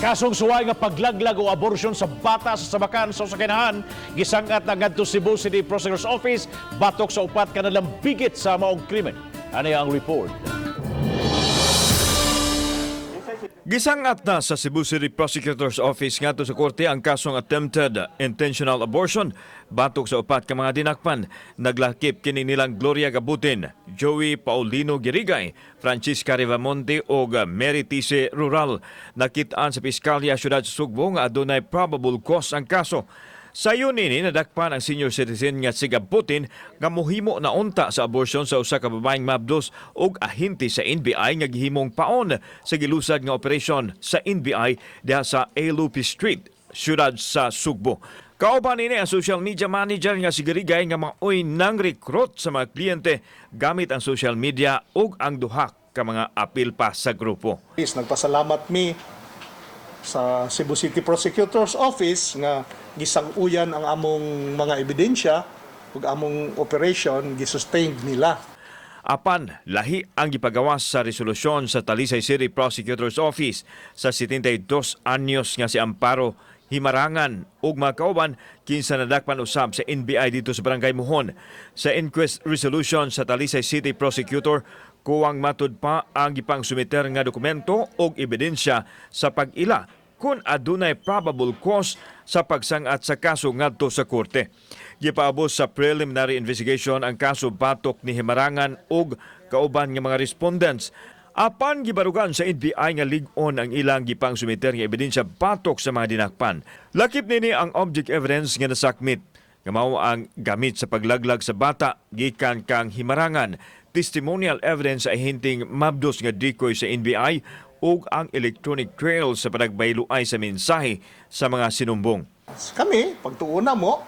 Kasong suway nga paglaglag o abortion sa bata sa sabakan sa sakinahan, gisangat na ngadto Cebu City Prosecutor's Office batok sa upat kanalang bigit sa maong krimen. Ano ang report? Gisangat na sa Cebu City Prosecutor's Office ngadto sa korte ang kasong attempted intentional abortion batok sa upat ka mga dinakpan. Naglakip kini nilang Gloria Gabutin, Joey Paulino Girigay, Francisca Rivamonte o Mary Tise Rural. Nakitaan sa Piskalya Siyudad sa Sugbo nga adunay probable cause ang kaso. Sa yun ini, nadakpan ang senior citizen nga si Gabutin nga mohimo na unta sa abortion sa usa ka babaeng mabdos ug ahinti sa NBI nga gihimong paon sa gilusad nga operasyon sa NBI diha sa Alupi Street, siyudad sa Sugbo. Kauban ini ang social media manager nga si Girigay nga maoy nang recruit sa mga kliyente gamit ang social media ug ang duha ka mga apil pa sa grupo. Nagpasalamat mi sa Cebu City Prosecutor's Office nga gisang-uyan ang among mga ebidensya ug among operation gisustain nila. Apan, lahi ang gipagawas sa resolusyon sa Talisay City Prosecutor's Office sa 72 anyos nga si Amparo Himarangan ug mga kauban kinsa nadakpan usab sa NBI dito sa Barangay Muhon. Sa inquest resolution sa Talisay City Prosecutor, kuwang matud pa ang gipang sumiter nga dokumento ug ebidensya sa pag-ila kung adunay probable cause sa pagsangat sa kaso ngadto sa korte. Gipaabot sa preliminary investigation ang kaso batok ni Himarangan ug kauban nga mga respondents. Apan gibarugan sa NBI nga lig-on ang ilang gipang sumiter nga ebidensya batok sa mga dinakpan. Lakip nini ang object evidence nga nasakmit nga mao ang gamit sa paglaglag sa bata gikan kang Himarangan, testimonial evidence sa hinting mabdos nga decoy sa NBI ug ang electronic trail sa panagbayloay sa mensahe sa mga sinumbong. Kami, pagtuuna mo,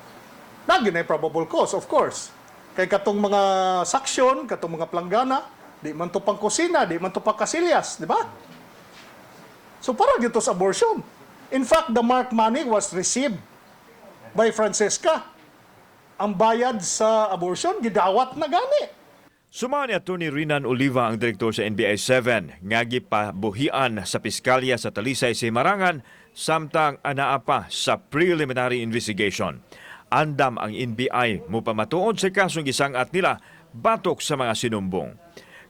naginay probable cause, of course. Kay katong mga saksyon, katong mga planggana, di man to pang kusina, di man to pang kasilyas, di ba? So para dito sa abortion. In fact, the marked money was received by Francesca. Ang bayad sa abortion, gidawat na gani. Suma ni Atty. Rinan Oliva ang direktor sa NBI 7 nga gipabuhian sa Piskalya sa Talisay si Himarangan samtang anaa pa sa preliminary investigation. Andam ang NBI mo pamatuod sa kasong gisangat nila batok sa mga sinumbong.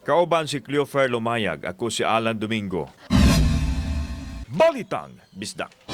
Kauban si Cleofer Lumayag, ako si Alan Domingo. Balitang Bisdak.